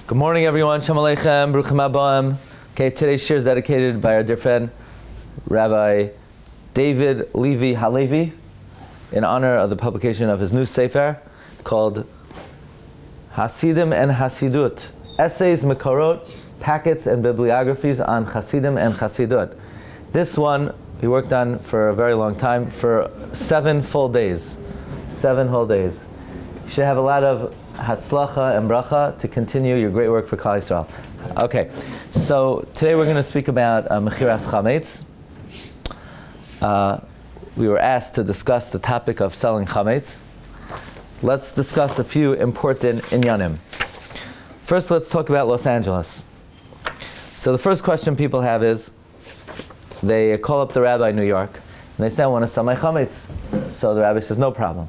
Good morning, everyone. Shalom Aleichem, Bruchim Abbaim. Okay, today's shir is dedicated by our dear friend, Rabbi David Levi Halevi, in honor of the publication of his new sefer called Hasidim and Hasidut, Essays, Mekorot, Packets, and Bibliographies on Hasidim and Hasidut. This one he worked on for a very long time, for 7 full days. 7 whole days. You should have a lot of Hatzlacha and bracha to continue your great work for Klal Yisrael. Okay, so today we're going to speak about Mechiras chametz. We were asked to discuss the topic of selling chametz. Let's discuss a few important inyanim. First, let's talk about Los Angeles. So the first question people have is, they call up the rabbi in New York, and they say, I want to sell my chametz. So the rabbi says, no problem.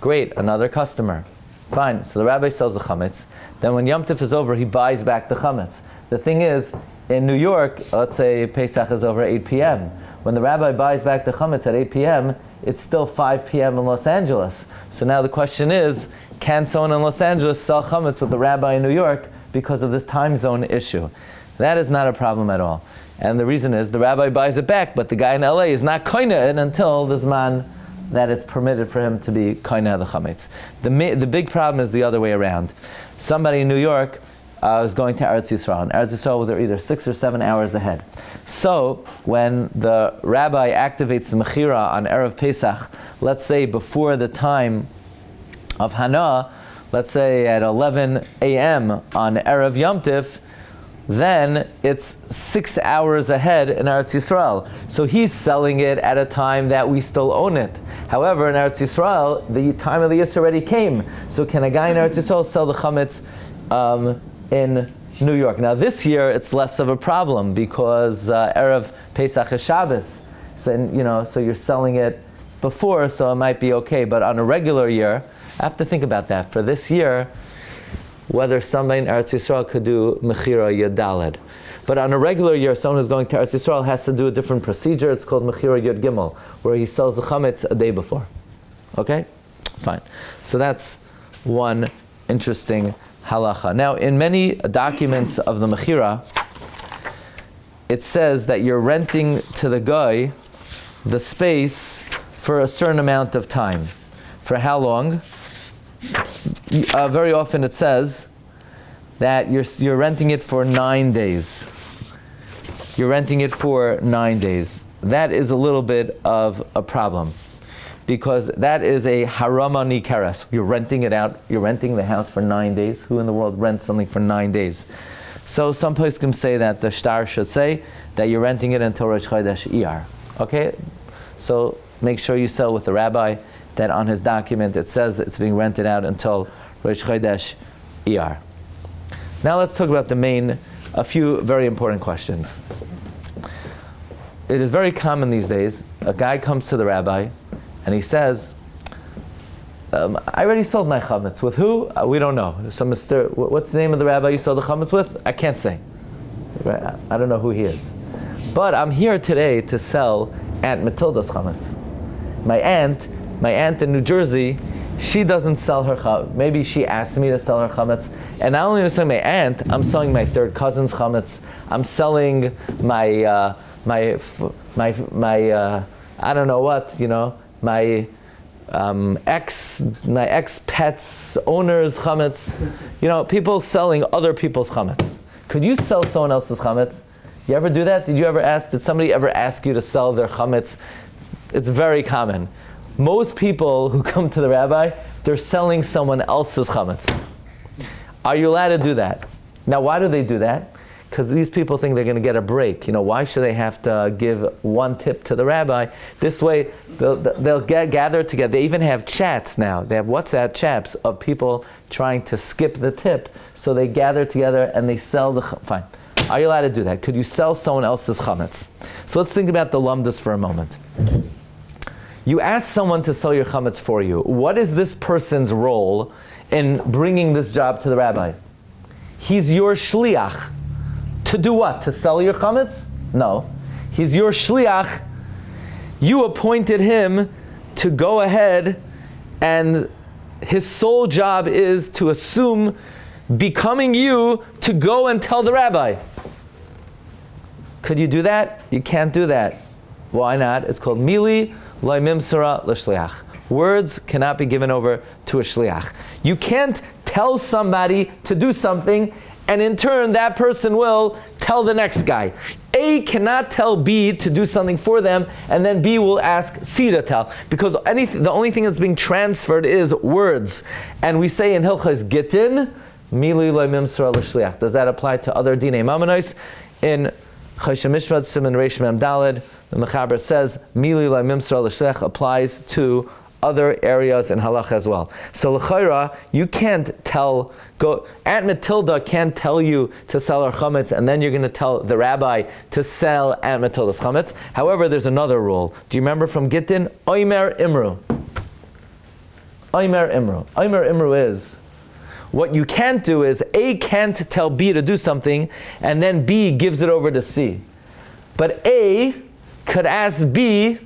Great, another customer. Fine, so the rabbi sells the chametz. Then when Yom Tov is over, he buys back the chametz. The thing is, in New York, let's say Pesach is over at 8 p.m. When the rabbi buys back the chametz at 8 p.m., it's still 5 p.m. in Los Angeles. So now the question is, can someone in Los Angeles sell chametz with the rabbi in New York because of this time zone issue? That is not a problem at all. And the reason is, the rabbi buys it back, but the guy in LA is not koineh it until the zman that it's permitted for him to be koineh the chametz. The big problem is the other way around. Somebody in New York is going to Eretz Yisrael, and Eretz Yisrael, they're either 6 or 7 hours ahead. So when the rabbi activates the Mechira on Erev Pesach, let's say before the time of Hana, let's say at 11 a.m. on Erev Yom Tov, then it's 6 hours ahead in Eretz Yisrael. So he's selling it at a time that we still own it. However, in Eretz Yisrael, the time of the Yisr already came. So can a guy in Eretz Yisrael sell the chametz in New York? Now this year, it's less of a problem because Erev Pesach is Shabbos. So you're selling it before, so it might be okay. But on a regular year, I have to think about that. For this year, whether somebody in Eretz Yisrael could do Mechira Yud Daled. But on a regular year, someone who's going to Eretz Yisrael has to do a different procedure. It's called Mechira Yud Gimel, where he sells the chametz a day before. Okay? Fine. So that's one interesting halacha. Now, in many documents of the Mechira, it says that you're renting to the guy the space for a certain amount of time. For how long? Very often it says that you're renting it for 9 days. You're renting it for 9 days. That is a little bit of a problem, because that is a harama nikeres. You're renting it out. You're renting the house for 9 days. Who in the world rents something for 9 days? So some poskim say that the shtar should say that you're renting it until Rosh Chodesh Iyar. Okay, so make sure you sell with the rabbi that on his document it says it's being rented out until Rosh Chodesh Iyar. Now let's talk about a few very important questions. It is very common these days, a guy comes to the rabbi and he says, I already sold my chametz. With who? We don't know. What's the name of the rabbi you sold the chametz with? I can't say. I don't know who he is. But I'm here today to sell Aunt Matilda's chametz. My aunt in New Jersey, she doesn't sell her chametz. Maybe she asked me to sell her chametz. And not only am I selling my aunt, I'm selling my third cousin's chametz. I'm selling my I don't know what, my ex pet's owner's chametz. People selling other people's chametz. Could you sell someone else's chametz? You ever do that? Did somebody ever ask you to sell their chametz? It's very common. Most people who come to the rabbi, they're selling someone else's chametz. Are you allowed to do that? Now, why do they do that? Because these people think they're going to get a break. Why should they have to give one tip to the rabbi? This way, they'll gather together. They even have chats now. They have WhatsApp chats of people trying to skip the tip. So they gather together and they sell the fine. Are you allowed to do that? Could you sell someone else's chametz? So let's think about the Lomdus for a moment. You ask someone to sell your chametz for you. What is this person's role in bringing this job to the rabbi? He's your shliach. To do what? To sell your chametz? No. He's your shliach. You appointed him to go ahead, and his sole job is to assume becoming you to go and tell the rabbi. Could you do that? You can't do that. Why not? It's called mili lo mimsara l'shliach. Words cannot be given over to a shliach. You can't tell somebody to do something and in turn that person will tell the next guy. A cannot tell B to do something for them and then B will ask C to tell, because the only thing that's being transferred is words. And we say in Hilchos Gittin, mili lo mimsara l'shliach. Does that apply to other dinei mamanois? In Choshen Mishpat Siman Reish Mem Daled, the Mechiras says mili lo mimsara l'shliach applies to other areas in halacha as well. So l'chayra, you can't Aunt Matilda can't tell you to sell her chametz and then you're going to tell the rabbi to sell Aunt Matilda's chametz. However, there's another rule. Do you remember from Gittin? Oimer Imru. Oimer Imru. Oimer Imru is, what you can't do is A can't tell B to do something and then B gives it over to C. But A could ask B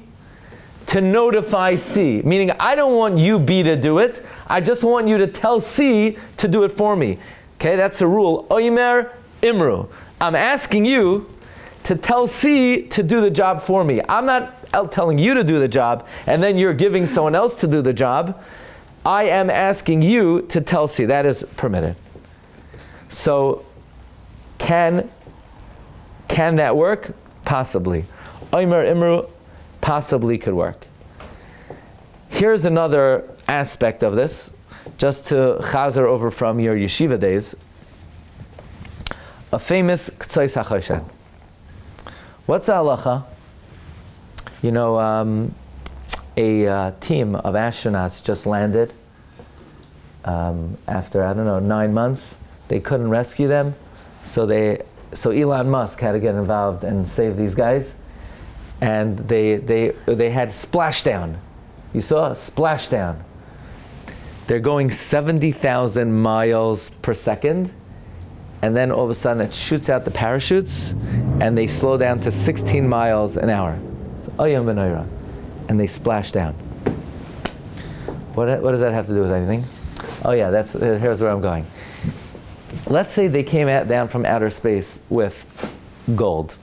to notify C, meaning I don't want you, B, to do it. I just want you to tell C to do it for me. Okay, that's the rule. Oimer Imru. I'm asking you to tell C to do the job for me. I'm not telling you to do the job and then you're giving someone else to do the job. I am asking you to tell C. That is permitted. So, can that work? Possibly. Oimer Imru possibly could work. Here's another aspect of this, just to chazer over from your yeshiva days. A famous k'tzais hachoshen. What's the halacha? You know, a team of astronauts just landed after, 9 months. They couldn't rescue them, so Elon Musk had to get involved and save these guys. And they had splashdown. You saw splashdown. They're going 70,000 miles per second, and then all of a sudden it shoots out the parachutes, and they slow down to 16 miles an hour. And they splash down. What does that have to do with anything? Oh yeah, here's where I'm going. Let's say they came down from outer space with gold.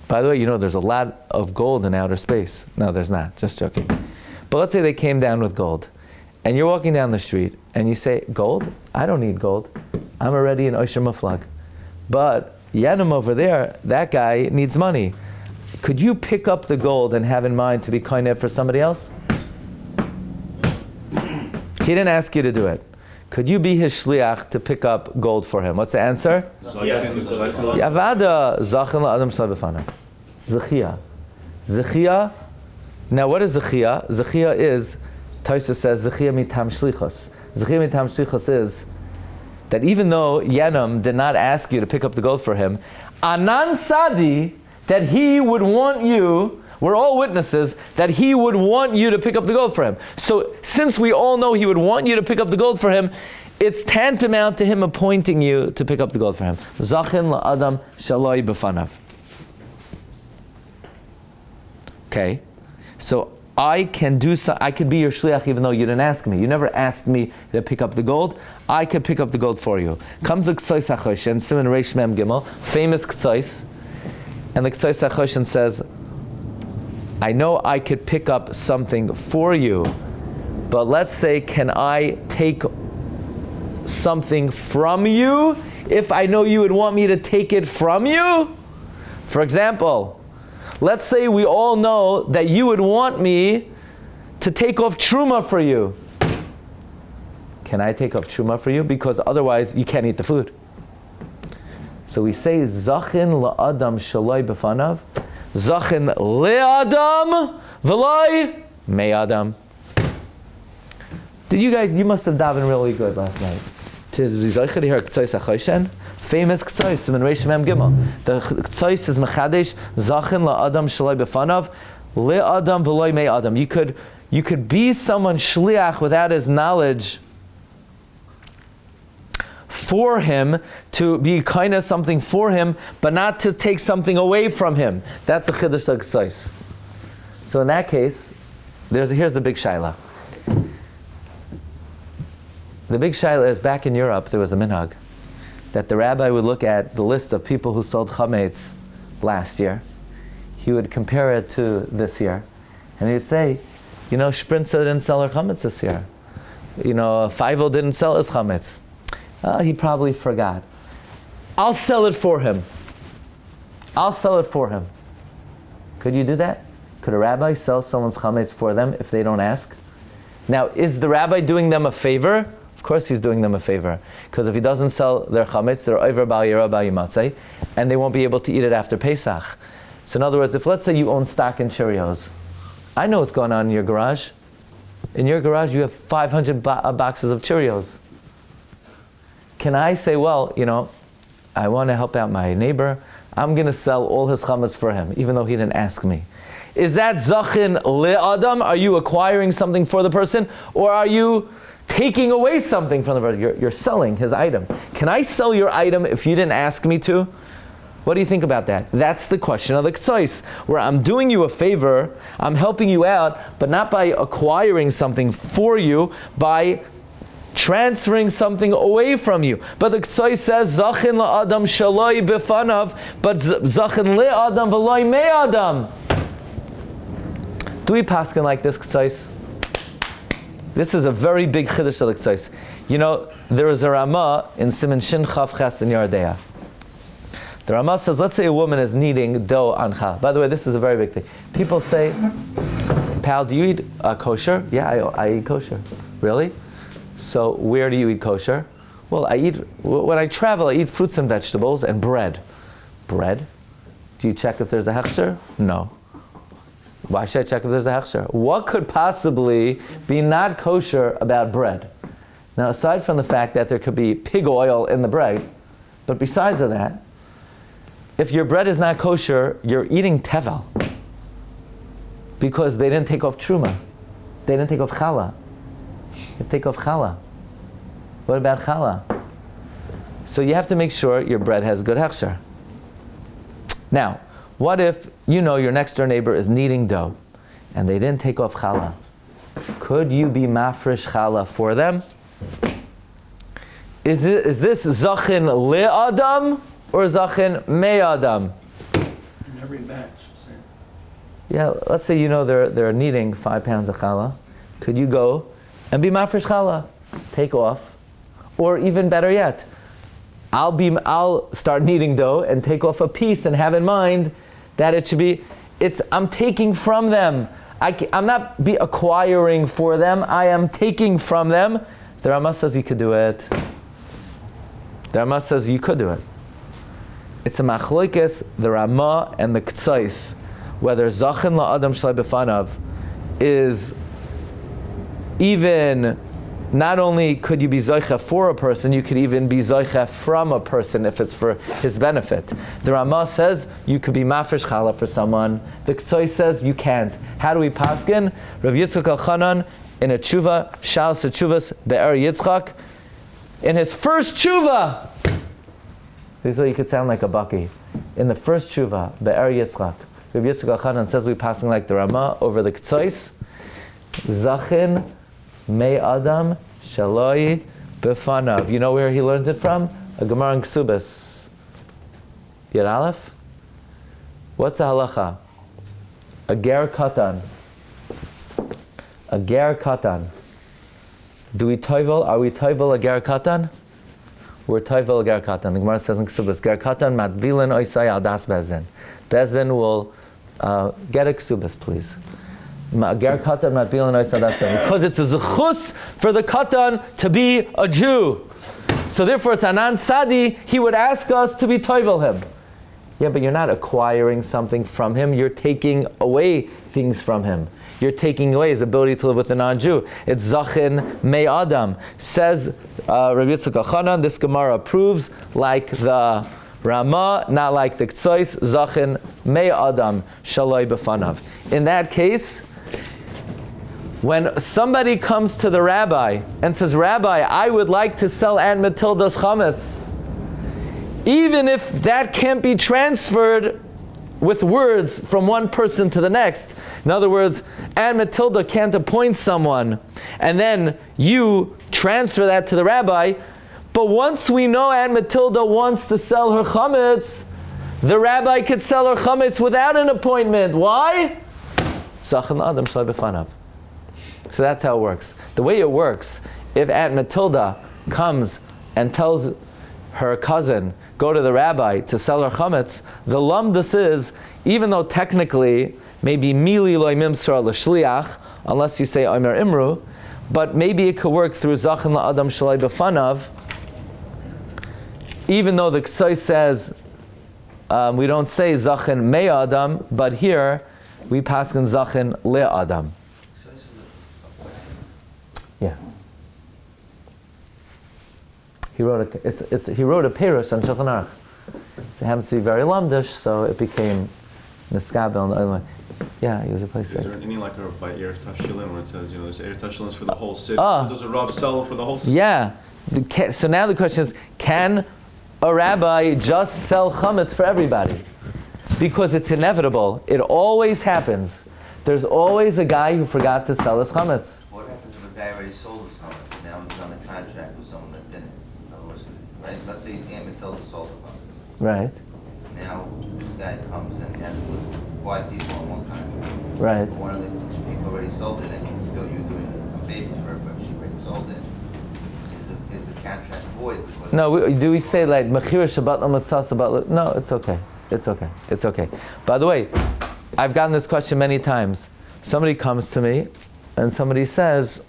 By the way, there's a lot of gold in outer space. No, there's not. Just joking. But let's say they came down with gold. And you're walking down the street, and you say, gold? I don't need gold. I'm already an Osher Muflag. But Yanim over there, that guy needs money. Could you pick up the gold and have in mind to be koineh for somebody else? He didn't ask you to do it. Could you be his shliach to pick up gold for him? What's the answer? Yavada zachin la'adam shalai b'fanav. Zechia. Zechia. Now what is Zechia? Zechia is, Tosfos says, Zechia mitam shlichos. Zechia mitam shlichos is that even though Yanam did not ask you to pick up the gold for him, Anan Sadi, that he would want you, we're all witnesses, that he would want you to pick up the gold for him. So since we all know he would want you to pick up the gold for him, it's tantamount to him appointing you to pick up the gold for him. Zachin la'adam shalai b'fanav. Okay, so I could be your shliach even though you didn't ask me. You never asked me to pick up the gold. I could pick up the gold for you. Comes the k'tzais hachoshen, Siman Reish Mem Gimel, famous k'tzais, and the k'tzais hachoshen says, I know I could pick up something for you, but let's say, can I take something from you if I know you would want me to take it from you? For example, let's say we all know that you would want me to take off truma for you. Can I take off truma for you? Because otherwise you can't eat the food. So we say, Zachin la'adam shalai b'fanav, Zachin le'adam v'lai me'adam. You must have davened really good last night. Famous k'tzais, Siman Reish Mem Gimel. The k'tzais is mechadesh, Zachin la'adam shalai b'fanav, le'adam v'lai me'adam. You could be someone's shliach without his knowledge for him, to be kind of something for him, but not to take something away from him. That's a chiddush of k'tzais. So in that case, here's the big shaila. The big shaila is, back in Europe, there was a minhag that the rabbi would look at the list of people who sold chametz last year. He would compare it to this year. And he would say, Sprinza didn't sell her chametz this year. Feivel didn't sell his chametz. He probably forgot. I'll sell it for him. Could you do that? Could a rabbi sell someone's chametz for them if they don't ask? Now, is the rabbi doing them a favor? Of course he's doing them a favor. Because if he doesn't sell their chametz, they're over bal yira bal yimatzei, and they won't be able to eat it after Pesach. So in other words, if let's say you own stock in Cheerios, I know what's going on in your garage. In your garage you have 500 boxes of Cheerios. Can I say, well, I want to help out my neighbor, I'm going to sell all his chametz for him, even though he didn't ask me. Is that zachin le'adam? Are you acquiring something for the person? Or are you taking away something from the person? You're selling his item. Can I sell your item if you didn't ask me to? What do you think about that? That's the question of the ktsois, where I'm doing you a favor, I'm helping you out, but not by acquiring something for you, by transferring something away from you. But the ktsois says, zachin la'adam shaloi befanav, but zachin le'adam v'loi me'adam. Do we paskin like this ktsois? This is a very big chiddush of the ktsois. There is a Ramah in Siman Shin Chav Ches in Yardea. The Ramah says, let's say a woman is kneading dough on Chal. By the way, this is a very big thing. People say, pal, do you eat kosher? Yeah, I eat kosher. Really? So where do you eat kosher? Well, when I travel, I eat fruits and vegetables and bread. Bread? Do you check if there's a hechsher? No. Why should I check if there's a hechsher? What could possibly be not kosher about bread? Now, aside from the fact that there could be pig oil in the bread, but besides of that, if your bread is not kosher, you're eating tevel. Because they didn't take off truma. They didn't take off challah. They take off challah. What about challah? So you have to make sure your bread has good hechsher. Now, what if your next door neighbor is kneading dough and they didn't take off challah? Could you be mafresh challah for them? Is this zachin le'adam or zachin me'adam? In every batch, same. Yeah, let's say they're kneading 5 pounds of challah. Could you go and be mafresh challah? Take off. Or even better yet, I'll start kneading dough and take off a piece and have in mind that it should be, I'm taking from them. I'm not acquiring for them, I am taking from them. The Ramah says you could do it. The Ramah says you could do it. It's a machloikes, the Ramah and the ktsois, whether zachin la'adam shalai befanav is even, not only could you be zoicha for a person, you could even be zoicha from a person if it's for his benefit. The Ramah says you could be mafresh challah for someone. The ktsois says you can't. How do we paskin? Rabbi Yitzchak Elchanan in a tshuva, Shalos Tshuvas Be'er Yitzchak, in his first tshuva. This is what you could sound like a bucky. In the first tshuva, Be'er Yitzchak, Rabbi Yitzchak Elchanan says we passing like the Ramah over the ktsois. Zachin Mei Adam Shaloi Befanav. You know where he learns it from? A Gemara in Ksubas. Yad Aleph? What's the halacha? A ger katan. A ger katan. Are we toivel a ger katan? We're toivel a ger katan. The Gemara says in Ksubas, ger katan matvilin oisai al das bezdin. Bezdin will get a Ksubas, please. Because it's a zechus for the katan to be a Jew. So therefore it's anan sadi, he would ask us to be toivel him. Yeah, but you're not acquiring something from him, you're taking away things from him. You're taking away his ability to live with a non-Jew. It's zachin mei adam. Says Rabbi Yitzchak Elchanan, this Gemara proves like the Ramah, not like the ktsois, zachin mei adam shaloi befanav. In that case, when somebody comes to the rabbi and says, Rabbi, I would like to sell Aunt Matilda's chametz, even if that can't be transferred with words from one person to the next. In other words, Aunt Matilda can't appoint someone and then you transfer that to the rabbi. But once we know Aunt Matilda wants to sell her chametz, the rabbi could sell her chametz without an appointment. Why? So that's how it works. The way it works, if Aunt Matilda comes and tells her cousin, go to the rabbi to sell her chametz, the Lomdus is, even though technically, maybe mili loy mimsar l'shliach, unless you say omer imru, but maybe it could work through zachin la'adam shalai b'fanav, even though the Ksoi says, we don't say zachin me adam, but here, we paskin zachin le adam. Yeah. He wrote a purest on Shulchan Aruch. It happens to be very Lomdus, so it became Niskabel. Yeah, he was a place. Is there any like a by Eretz Tashilin where it says, there's Eretz Tashilin for the whole city? Does a Rav sell for the whole city? Yeah. So now the question is, can a rabbi just sell chametz for everybody? Because it's inevitable. It always happens. There's always a guy who forgot to sell his chametz. What happens if a guy already sold his chametz and now he's on a contract with someone that didn't? In other words, right? Let's say Aunt Matilda sold the chametz. Right. Now this guy comes and has listed 5 people on one contract. Right. But one of the people already sold it and you feel you're doing a favor for her, but she already sold it. Is the contract void? No, do we say like Mechiras Shabbat Lamatzah Shabbat? No, it's okay. It's okay. It's okay. By the way, I've gotten this question many times. Somebody comes to me and somebody says,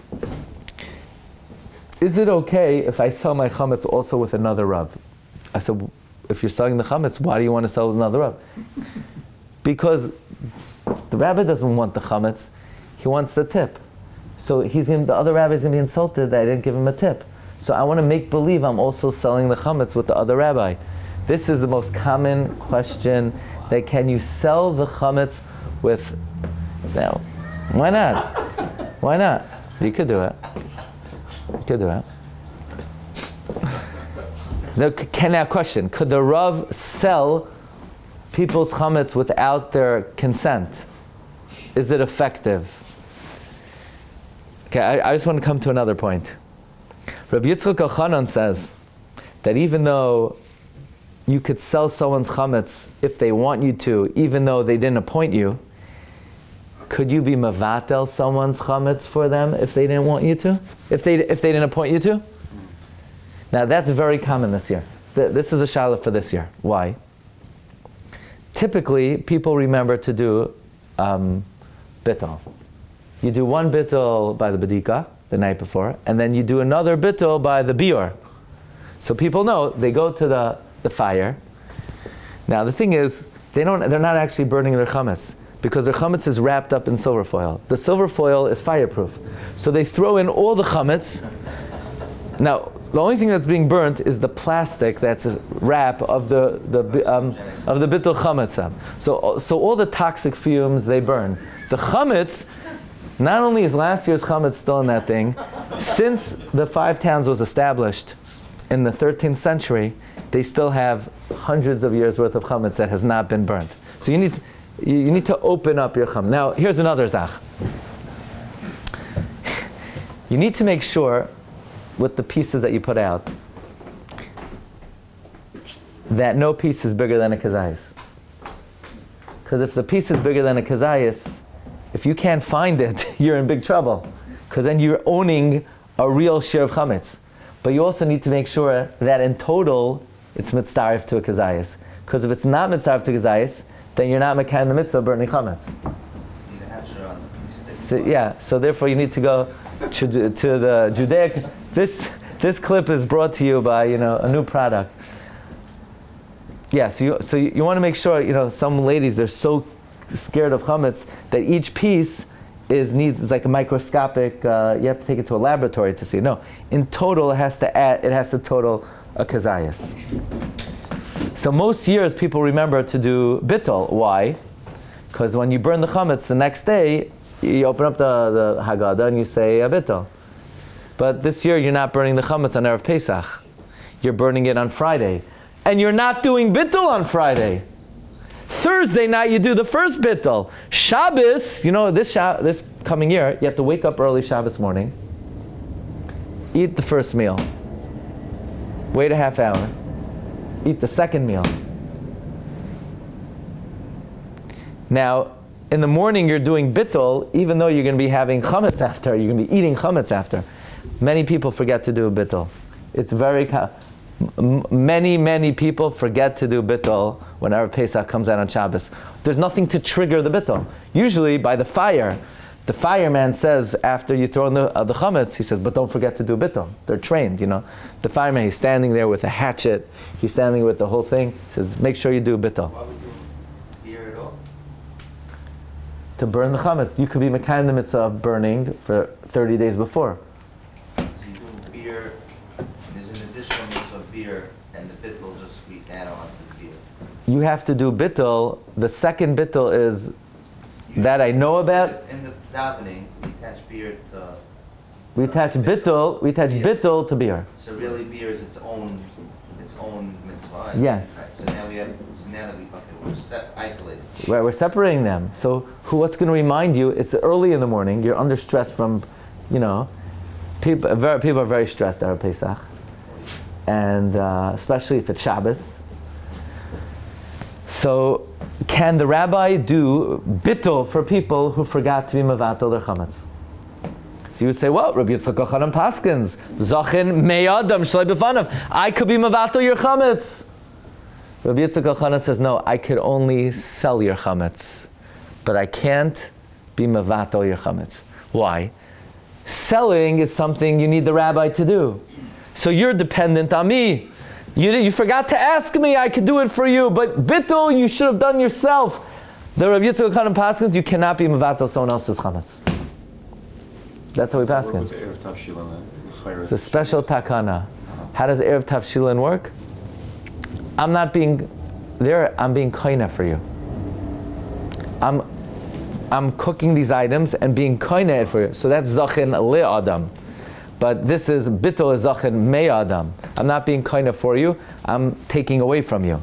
is it okay if I sell my chametz also with another Rav? I said, if you're selling the chametz, why do you want to sell with another Rav? Because the rabbi doesn't want the chametz, he wants the tip. So the other rabbi is going to be insulted that I didn't give him a tip. So I want to make believe I'm also selling the chametz with the other rabbi. This is the most common question, that can you sell the chametz with, now, why not? Why not? You could do it. You could do it. Now question, could the Rav sell people's chametz without their consent? Is it effective? Okay, I just want to come to another point. Rabbi Yitzchak Elchanan says that even though you could sell someone's chametz if they want you to, even though they didn't appoint you, could you be mavatel someone's chametz for them if they didn't want you to? If they didn't appoint you to? Now that's very common this year. This is a shaila for this year. Why? Typically, people remember to do bittul. You do one bittul by the Bedikat the night before, and then you do another bittul by the biur. So people know, they go to the fire. Now the thing is, they're not actually burning their chametz, because their chametz is wrapped up in silver foil. The silver foil is fireproof. So they throw in all the chametz. Now, the only thing that's being burnt is the plastic that's a wrap of the bittul chametz. So all the toxic fumes, they burn. The chametz, not only is last year's chametz still in that thing, since the 5 towns was established in the 13th century, they still have hundreds of years worth of chametz that has not been burnt. So you need to open up your chametz. Now, here's another zach. You need to make sure, with the pieces that you put out, that no piece is bigger than a kazayas. Because if the piece is bigger than a kazayas, if you can't find it, you're in big trouble. Because then you're owning a real share of chametz. But you also need to make sure that in total, it's mitzdarif to a kazayas. Because if it's not mitzdarif to kazayas, then you're not mekayim the mitzvah of burning chametz. So therefore you need to go to the Judaic. This clip is brought to you by a new product. Yeah, so you want to make sure, some ladies, they're so scared of chametz that each piece it's like a microscopic, you have to take it to a laboratory to see. No, in total it has to total a kazayas. So most years people remember to do bittul. Why? Because when you burn the chametz the next day, you open up the Haggadah and you say a bittul. But this year you're not burning the chametz on Erev Pesach. You're burning it on Friday. And you're not doing bittul on Friday. Thursday night you do the first bittul. Shabbos, you know, this coming year, you have to wake up early Shabbos morning, eat the first meal, wait a half hour, eat the second meal. Now, in the morning you're doing bittul, even though you're going to be having chametz after, you're going to be eating chametz after. Many people forget to do a bittul. It's very many people forget to do bittul whenever Pesach comes out on Shabbos. There's nothing to trigger the bittul. Usually by the fireman says after you throw in the chametz, he says, but don't forget to do bittul. They're trained, you know. The fireman, he's standing there with a hatchet, he's standing with the whole thing. He says, make sure you do bittul. Why would you beer at all? To burn the chametz. You could be mekayim the mitzvah of burning for 30 days before. So you do beer, there's an additional mitzvah of beer, and the bittul just we add on to the beer. You have to do bittul. The second bittul is that I know about. In the davening, we attach beer to. We attach bittul to beer. So really, beer is its own mitzvah. Yes. Right. So now that we're isolated. Right, we're separating them. So what's going to remind you? It's early in the morning. You're under stress from, you know, people are very stressed out of Pesach, and especially if it's Shabbos. So, can the rabbi do bittul for people who forgot to be mevatel their chametz? So you would say, well, Rabbi Yitzchak Elchanan paskins, zachin meyadam shloi b'fanav. I could be mevatel your chametz. Rabbi Yitzchak Elchanan says, no, I could only sell your chametz, but I can't be mevatel your chametz. Why? Selling is something you need the rabbi to do. So you're dependent on me. You forgot to ask me, I could do it for you, but bittul you should have done yourself. The Rabbi Yitzchak Elchanan paskins, you cannot be mevatel someone else's chametz. That's how we paskin. It's a special takana. How does Erev Tavshilin work? I'm not being there, I'm being koina for you. I'm cooking these items and being koina for you. So that's zachin le adam. But this is bittul is zachin me adam. I'm not being koina for you, I'm taking away from you.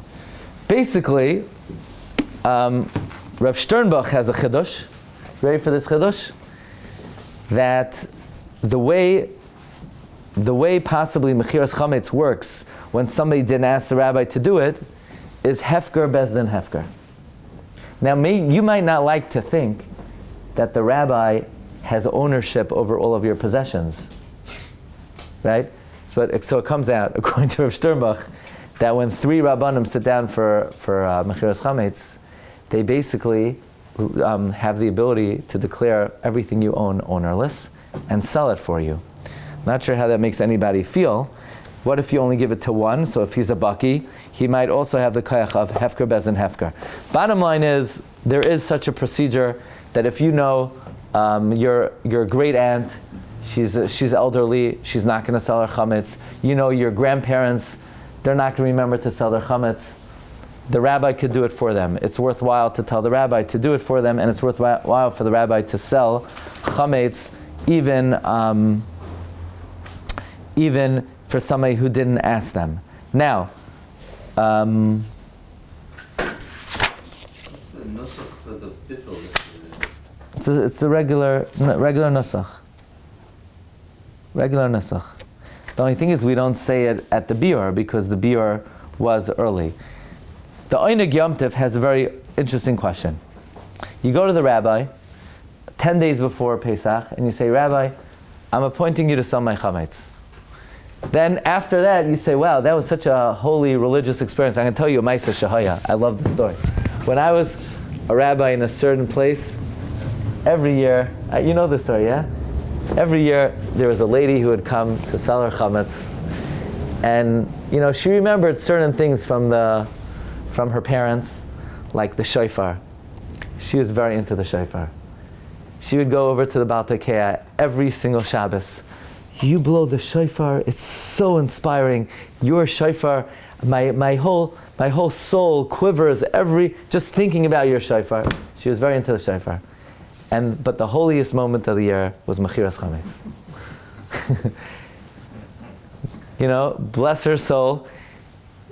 Basically, Rav Sternbach has a chidush. Ready for this chidush? That the way possibly Mechiras chametz works when somebody didn't ask the rabbi to do it is hefker bezdin hefker. Now you might not like to think that the rabbi has ownership over all of your possessions, right? So it comes out, according to Rav Sternbach, that when three rabbanim sit down for Mechiras chametz, they basically have the ability to declare everything you own ownerless and sell it for you. Not sure how that makes anybody feel. What if you only give it to one? So if he's a baki, he might also have the kayach of hefker bezin hefker. Bottom line is, there is such a procedure that if you know your great aunt, she's elderly, she's not going to sell her chametz. You know your grandparents, they're not going to remember to sell their chametz. The rabbi could do it for them. It's worthwhile to tell the rabbi to do it for them, and it's worthwhile for the rabbi to sell chametz even for somebody who didn't ask them. Now, what's the nusach for the bittul? it's a regular nusach. Regular nusach. The only thing is we don't say it at the biur because the biur was early. The Oineg Yom Tov has a very interesting question. You go to the rabbi 10 days before Pesach and you say, Rabbi, I'm appointing you to sell my chametz. Then after that you say, wow, that was such a holy religious experience. I'm going to tell you a Maisa Shahaya. I love the story. When I was a rabbi in a certain place, every year, you know the story, yeah? Every year there was a lady who would come to sell her chametz, and she remembered certain things from her parents, like the shofar. She was very into the shofar. She would go over to the Baal Tekeah every single Shabbos. You blow the shofar, it's so inspiring. Your shofar, my whole soul quivers just thinking about your shofar. She was very into the shofar. But the holiest moment of the year was Mechiras chametz. Bless her soul.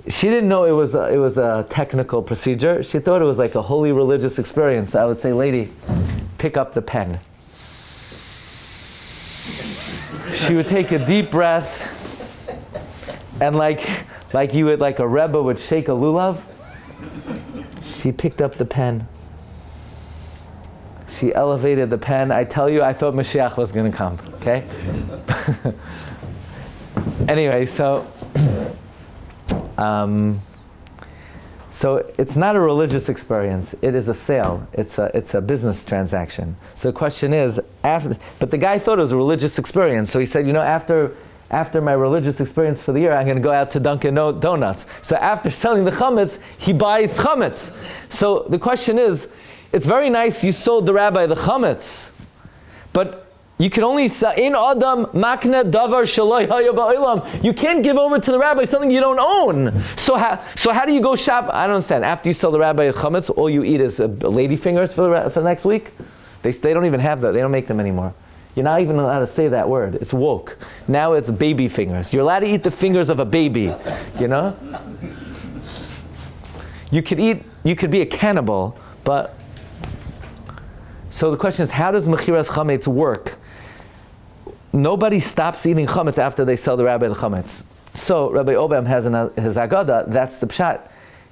She didn't know it was a technical procedure. She thought it was like a holy religious experience. I would say, lady, pick up the pen. She would take a deep breath, and like you would, like a Rebbe would shake a lulav, she picked up the pen. She elevated the pen. I tell you, I thought Mashiach was going to come, okay? Anyway, so it's not a religious experience. It is a sale. It's a business transaction. So the question is, but the guy thought it was a religious experience. So he said, after my religious experience for the year, I'm going to go out to Dunkin' Donuts. So after selling the chametz, he buys chametz. So the question is, it's very nice you sold the rabbi the chametz, but you can only sell in Adam makna davar shaloi haya ba'olam. You can't give over to the rabbi something you don't own. So how do you go shop? I don't understand. After you sell the rabbi the chametz, all you eat is lady fingers for the next week. They don't even have that. They don't make them anymore. You're not even allowed to say that word. It's woke. Now it's baby fingers. You're allowed to eat the fingers of a baby. You could be a cannibal, but. So the question is, how does Mechiras chametz work? Nobody stops eating chametz after they sell the rabbi the chametz. So Rabbi Obam has in his Agada, that's the pshat.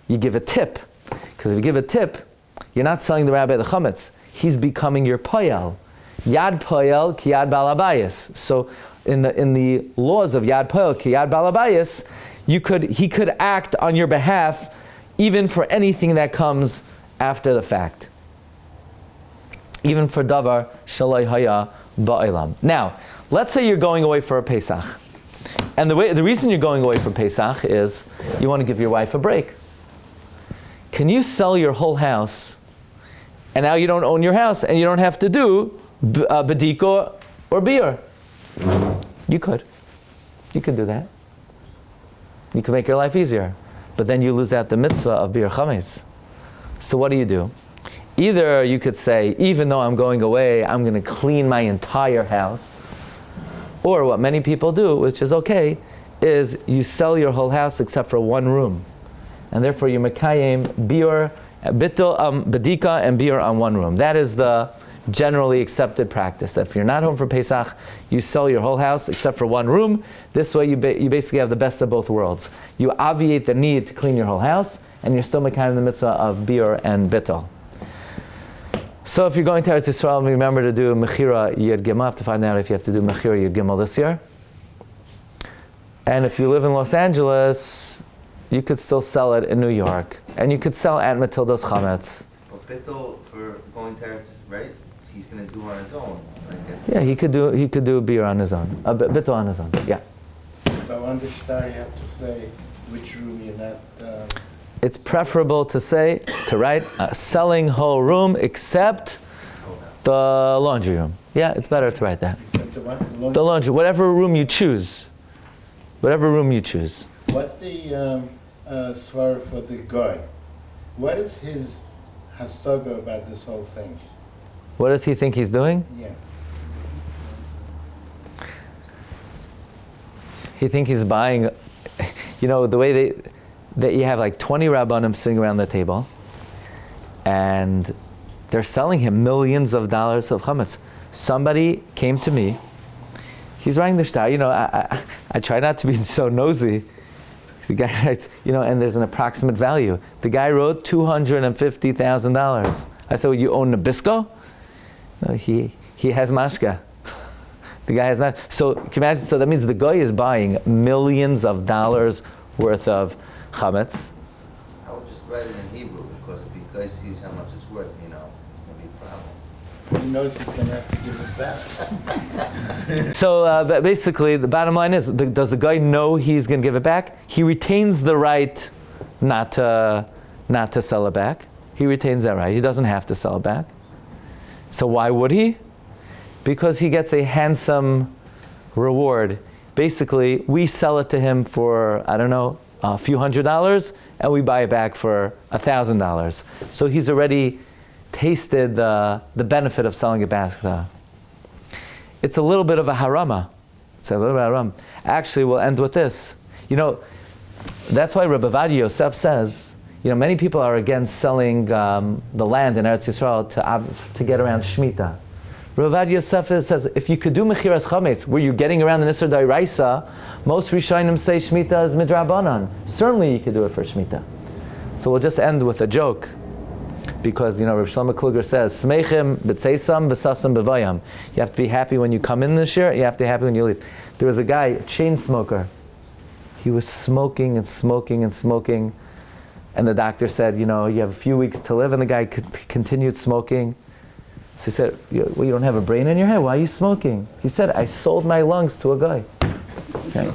You give a tip. Because if you give a tip, you're not selling the rabbi the chametz. He's becoming your poyel. Yad poyel ki yad balabayas. So in the laws of yad poyel ki yad balabayas, he could act on your behalf even for anything that comes after the fact. Even for davar shalai haya ba'olam. Now, let's say you're going away for a Pesach. And the reason you're going away for Pesach is you want to give your wife a break. Can you sell your whole house and now you don't own your house and you don't have to do Bedikat or beer? You could. You could do that. You could make your life easier. But then you lose out the mitzvah of beer chametz. So what do? Either you could say, even though I'm going away, I'm going to clean my entire house. Or what many people do, which is okay, is you sell your whole house except for one room. And therefore you mekayim beer, Bedikat and beer on one room. That is the generally accepted practice. That if you're not home for Pesach, you sell your whole house except for one room. This way you basically have the best of both worlds. You obviate the need to clean your whole house, and you're still mekayim the mitzvah of beer and bittul. So if you're going to Eretz Yisrael, remember to do Mechira Yud Gimel. I have to find out if you have to do Mechira Yud Gimel this year. And if you live in Los Angeles, you could still sell it in New York. And you could sell Aunt Matilda's chametz. But bittul for going to Eretz, right? He's going to do on his own. Yeah, he could do beer on his own. Bittul on his own, yeah. So on the star you have to say which room you're not... It's preferable to write selling whole room except the laundry room. Yeah, it's better to write that. The laundry, whatever room you choose. Whatever room you choose. What's the svar for the guy? What is his hasaga about this whole thing? What does he think he's doing? Yeah. He thinks he's buying, the way that you have like 20 rabbanim sitting around the table, and they're selling him millions of dollars of chametz. Somebody came to me. He's writing the shtar. I try not to be so nosy. The guy writes, and there's an approximate value. The guy wrote $250,000. I said, well, you own Nabisco? No, he has mashka. The guy has mashka. So can you imagine? So that means the guy is buying millions of dollars worth of chametz. I would just write it in Hebrew, because if the guy sees how much it's worth, it's going to be a problem. He knows he's going to have to give it back. So basically, the bottom line is, does the guy know he's going to give it back? He retains the right not to sell it back. He retains that right. He doesn't have to sell it back. So why would he? Because he gets a handsome reward. Basically, we sell it to him for, a few $100s, and we buy it back for $1,000. So he's already tasted the benefit of selling it back. It's a little bit of a harama. Actually, we'll end with this. that's why Rabbi Yosef says, many people are against selling the land in Eretz Yisrael to get around Shemitah. Rabbi Yosef says, if you could do Mechiras chametz, where you're getting around the Nisr Dairaisa, most Rishonim say Shemitah is Midrabanan. Certainly you could do it for Shemitah. So we'll just end with a joke, because Rav Shlomo Kluger says, Smeichim b'tzeisam b'sasam b'vayam. You have to be happy when you come in this year, you have to be happy when you leave. There was a guy, a chain smoker. He was smoking and smoking and smoking, and the doctor said, you have a few weeks to live, and the guy continued smoking. So he said, well, you don't have a brain in your head, why are you smoking? He said, I sold my lungs to a guy. Okay.